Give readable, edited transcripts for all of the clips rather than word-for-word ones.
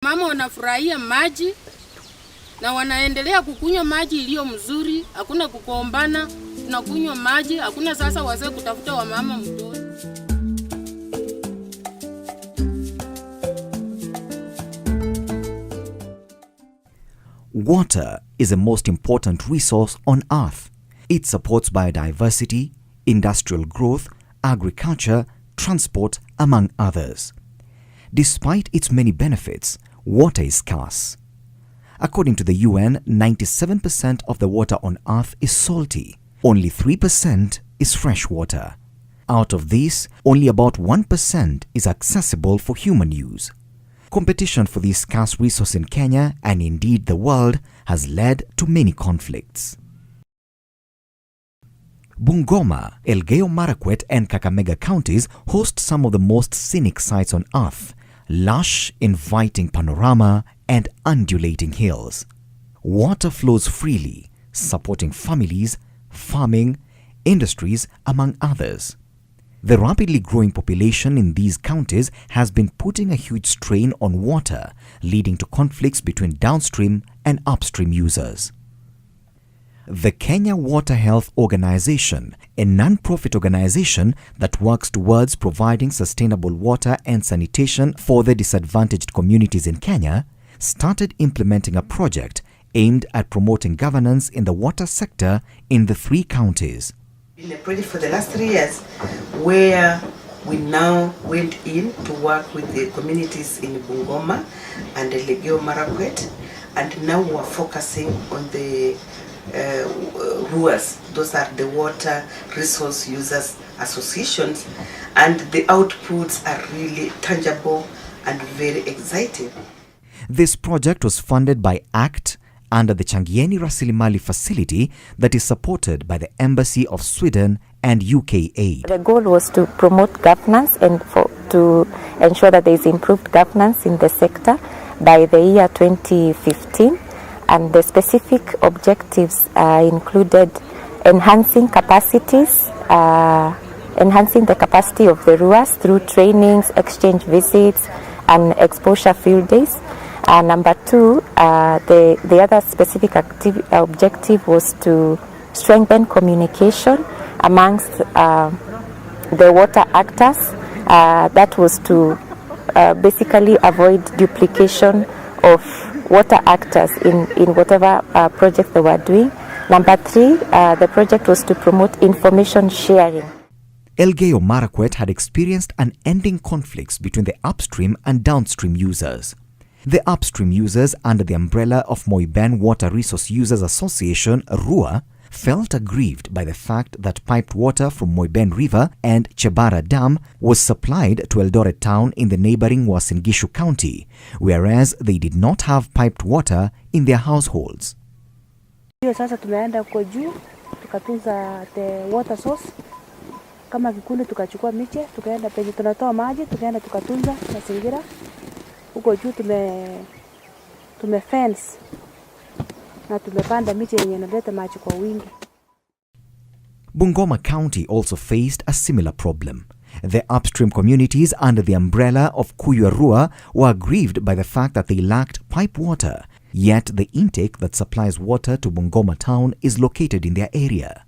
Mama wanafurahia maji na wanaendelea kukunywa maji iliyo mzuri, hakuna kukombana, tunakunywa maji, hakuna sasa wazee kutafuta wa mama mtoni. Water is the most important resource on earth. It supports biodiversity, industrial growth, agriculture, transport, among others. Despite its many benefits, water is scarce. According to the UN, 97% of the water on earth is salty. Only 3% is fresh water. Out of this, only about 1% is accessible for human use. Competition for this scarce resource in Kenya, and indeed the world, has led to many conflicts. Bungoma, Elgeyo Marakwet and Kakamega counties host some of the most scenic sights on earth: lush, inviting panorama and undulating hills. Water flows freely, supporting families, farming, industries, among others. The rapidly growing population in these counties has been putting a huge strain on water, leading to conflicts between downstream and upstream users. The Kenya Water Health Organization, a non-profit organization that works towards providing sustainable water and sanitation for the disadvantaged communities in Kenya, started implementing a project aimed at promoting governance in the water sector in the 3 counties. In a project for the last 3 years, where we now went in to work with the communities in Bungoma and Elgeyo Marakwet, and now we are focusing on the RUAs. Those are the Water Resource Users Associations, and the outputs are really tangible and very exciting. This project was funded by ACT under the Changieni Rasilimali facility that is supported by the Embassy of Sweden and UK Aid. The goal was to promote governance and to ensure that there is improved governance in the sector by the year 2015, and the specific objectives included enhancing capacities, enhancing the capacity of the RUAs through trainings, exchange visits and exposure field days. Number 2, the other specific objective was to strengthen communication amongst the water actors. That was to basically avoid duplication of water actors in whatever project they were doing. Number 3, the project was to promote information sharing. Elgeyo Marakwet had experienced unending conflicts between the upstream and downstream users. The upstream users, under the umbrella of Moiben Water Resource Users Association, RUA, felt aggrieved by the fact that piped water from Moiben River and Chebara Dam was supplied to Eldoret town in the neighboring Uasin Gishu County, whereas they did not have piped water in their households. Sasa tumeenda huko juu tukatunza the water source kama kikundi, tukachukua miche tukaenda penye tunatoa maji, tukaenda tukatunza mazingira huko juu. Tume fence na tumepanda miche yenye inaleta maji kwa wingi. Bungoma County also faced a similar problem. The upstream communities under the umbrella of Kuywa Rua were aggrieved by the fact that they lacked pipe water, yet the intake that supplies water to Bungoma town is located in their area.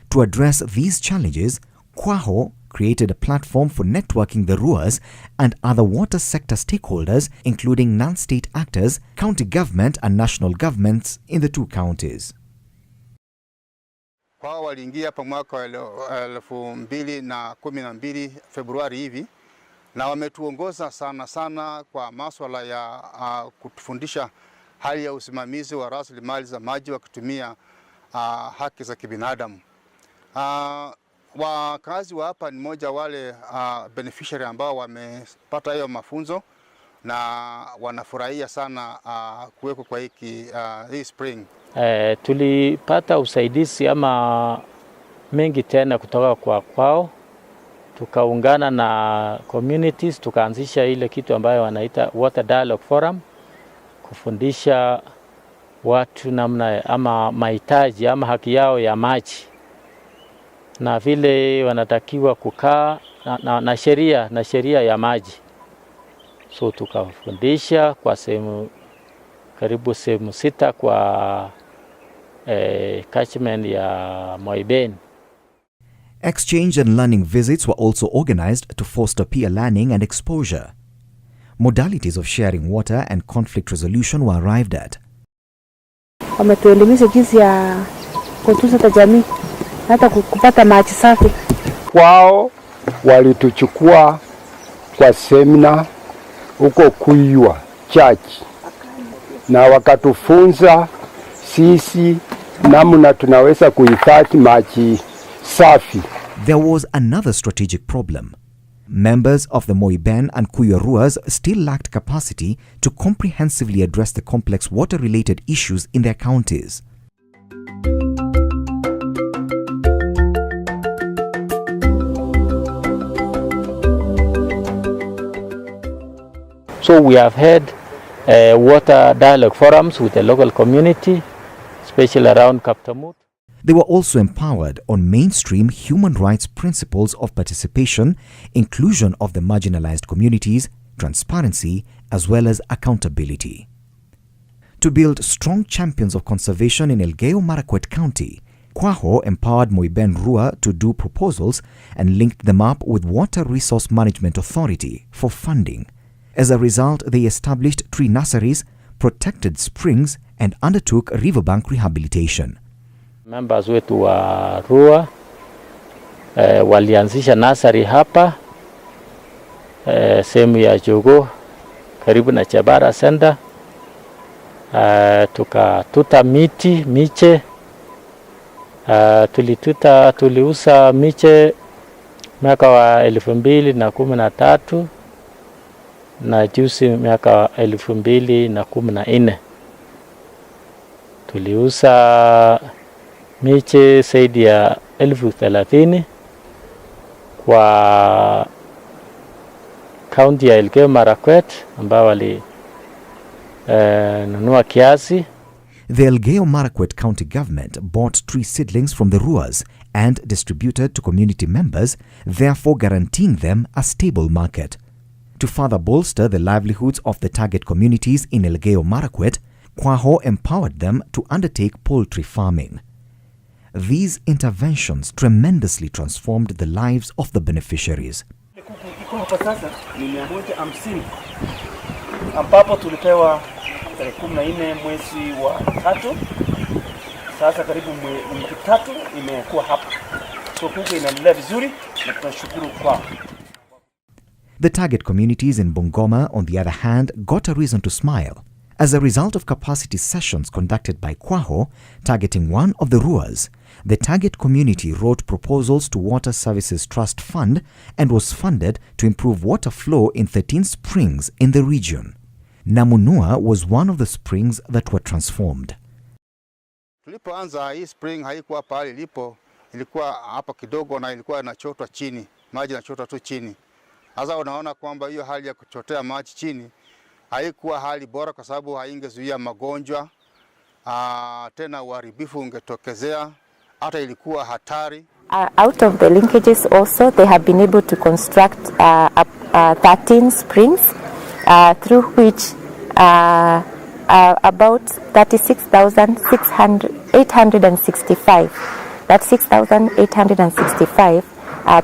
To address these challenges, Kwaho created a platform for networking the RUAs and other water sector stakeholders, including non-state actors, county government and national governments in the 2 counties. Kwa waliingia hapa mwaka wa 2012 Februari hivi, na wametuongoza sana kwa masuala ya kutufundisha hali ya usimamizi wa rasilimali za maji wakitumia haki za kibinadamu. Wakazi wa hapa ni moja wale beneficiary ambao wamepata hiyo mafunzo na wanafurahia sana kuweko kwa hii spring. Tulipata usaidizi ama mengi tena kutoka kwao, tukaungana na communities, tukaanzisha ile kitu ambayo wanaita Water Dialogue Forum, kufundisha watu namna ama mahitaji ama haki yao ya maji na vile wanatakiwa kukaa na sheria ya maji. So tukafundisha kwa karibu sehemu 6 kwa catchment ya Moiben. Exchange and learning visits were also organized to foster peer learning and exposure. Modalities of sharing water and conflict resolution were arrived at. Wametuelimisha jinsi ya kutunza jamii hata kupata maji safi. Wao walituchukua kwa semina huko Kuywa Church na wakatufunza sisi namna tunaweza kuhifadhi maji safi. There was another strategic problem. Members of the Moiben and Kuywa Ruas still lacked capacity to comprehensively address the complex water-related issues in their counties. So we have had water dialogue forums with the local community, especially around Kaptamut. They were also empowered on mainstream human rights principles of participation, inclusion of the marginalized communities, transparency, as well as accountability. To build strong champions of conservation in Elgeyo Marakwet County, Kwaho empowered Moiben Rua to do proposals and linked them up with Water Resource Management Authority for funding. As a result, they established tree nurseries, protected springs, and undertook riverbank rehabilitation. Members wetu wa Rua walianzisha nursery hapa sehemu ya Jogo karibu na Chabara Center. Tukatuta miche, tuliuza miche mwaka wa 2013 na juzi mwaka wa 2014. Tuliuza miche zaidi ya 30,000 kwa kaunti ya Elgeyo Marakwet ambao walinunua kiasi. The Elgeyo Marakwet County Government bought tree seedlings from the Ruas and distributed to community members, therefore guaranteeing them a stable market. To further bolster the livelihoods of the target communities in Elgeyo Marakwet, Kwaho empowered them to undertake poultry farming. These interventions tremendously transformed the lives of the beneficiaries. Iko hapa sasa ni 150 ambapo tulipewa tarehe 14 mwezi wa 3. Sasa karibu wiki 3 imekuwa hapa. So kuku inaendelea vizuri na tunashukuru kwa. The target communities in Bungoma, on the other hand, got a reason to smile. As a result of capacity sessions conducted by Kwaho, targeting one of the Ruas, the target community wrote proposals to Water Services Trust Fund and was funded to improve water flow in 13 springs in the region. Namunua was one of the springs that were transformed. Tulipoanza hii spring haikuwa pale ilipo, ilikuwa hapa kidogo na ilikuwa inachotwa chini, maji yanachotwa tu chini. Sasa unaona kwamba hiyo hali ya kuchotea maji chini haikuwa hali bora kwa sababu haingezuia magonjwa, tena uharibifu ungetokezea, hata ilikuwa hatari. Out of the linkages also, they have been able to construct 13 springs through which about 36,865, that's 6,865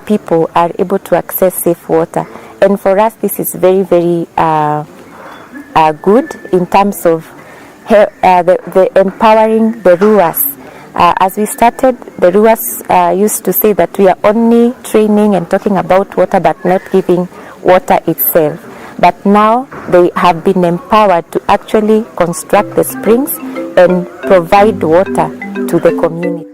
people are able to access safe water. And for us, this is very, very good in terms of the empowering the Ruas. As we started, the Ruas used to say that we are only training and talking about water but not giving water itself. But now they have been empowered to actually construct the springs and provide water to the community.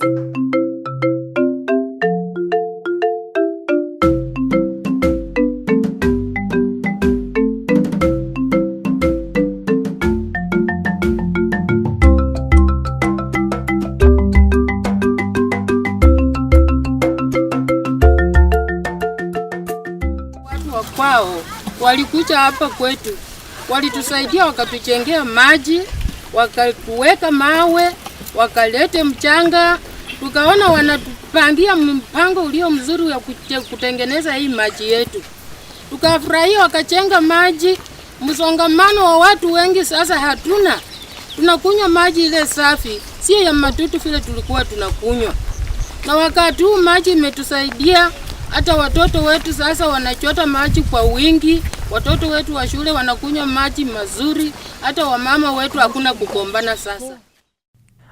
Kwao walikuja hapa kwetu, walitusaidia, wakatujengea maji, wakatuweka mawe, wakalete mchanga, tukaona wanatupangia mpango ulio mzuri wa kutengeneza hii maji yetu. Tukafurahia, wakachenga maji, Msongamano wa watu wengi sasa hatuna. Tunakunywa maji ile safi, sio ya matutu vile tulikuwa tunakunywa. Na wakati huu maji imetusaidia, hata watoto wetu sasa wanachota maji kwa wingi. Watoto wetu wa shule wanakunywa maji mazuri, hata wamama wetu hakuna kukombana sasa.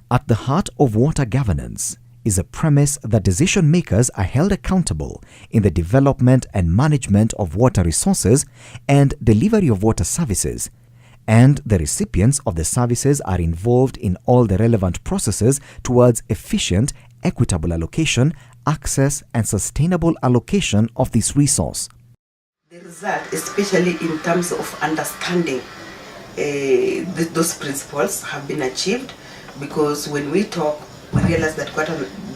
At the heart of water governance is a premise that decision makers are held accountable in the development and management of water resources and delivery of water services, and the recipients of the services are involved in all the relevant processes towards efficient, equitable allocation, access, and sustainable allocation of this resource. The result, especially in terms of understanding those principles, have been achieved, because when we talk, we realize that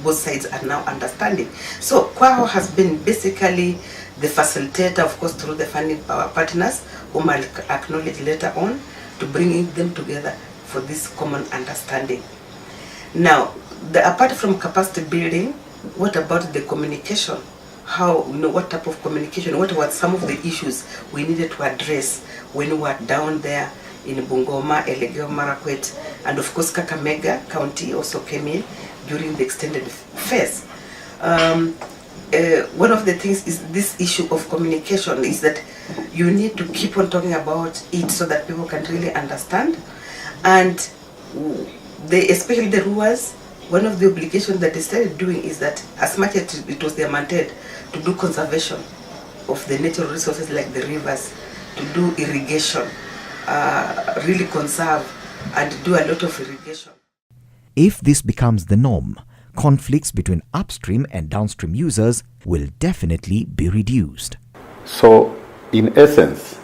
both sides are now understanding. So KWAHO has been basically the facilitator, of course, through the funding partners, whom I'll acknowledge later on, to bringing them together for this common understanding. Now, apart from capacity building, what about the communication? How, what type of communication, what were some of the issues we needed to address when we were down there in Bungoma, Elgeyo Marakwet, and of course Kakamega County also came in during the extended phase. One of the things is this issue of communication, is that you need to keep on talking about it so that people can really understand. And especially the rulers, one of the obligations that they started doing is that, as much as it was their mandate to do conservation of the natural resources like the rivers, to do irrigation, really conserve and do a lot of irrigation. If this becomes the norm, conflicts between upstream and downstream users will definitely be reduced. So, in essence,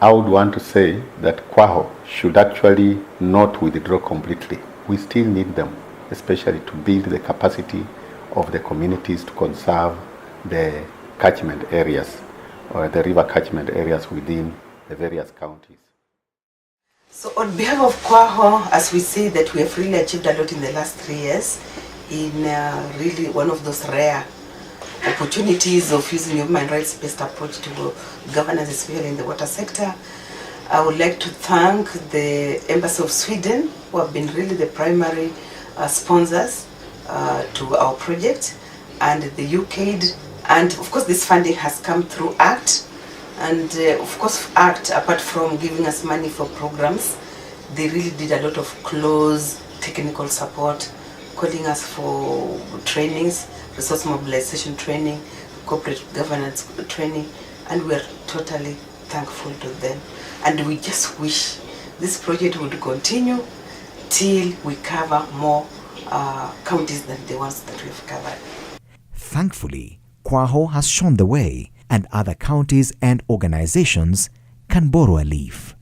I would want to say that KWAHO should actually not withdraw completely. We still need them, especially to build the capacity of the communities to conserve the catchment areas, or the river catchment areas within the various counties. So on behalf of KWAHO, as we say that we have really achieved a lot in the last 3 years, in really one of those rare opportunities of using human rights-based approach to governance, especially in the water sector. I would like to thank the Embassy of Sweden, who have been really the primary sponsors to our project, and the UKAID, and of course this funding has come through ACT. And of course ACT, apart from giving us money for programs, they really did a lot of close technical support, calling us for trainings, resource mobilization training, corporate governance training, and we are totally thankful to them. And we just wish this project would continue till we cover more counties than the ones that we've covered. Thankfully, KWAHO has shown the way, and other counties and organizations can borrow a leaf.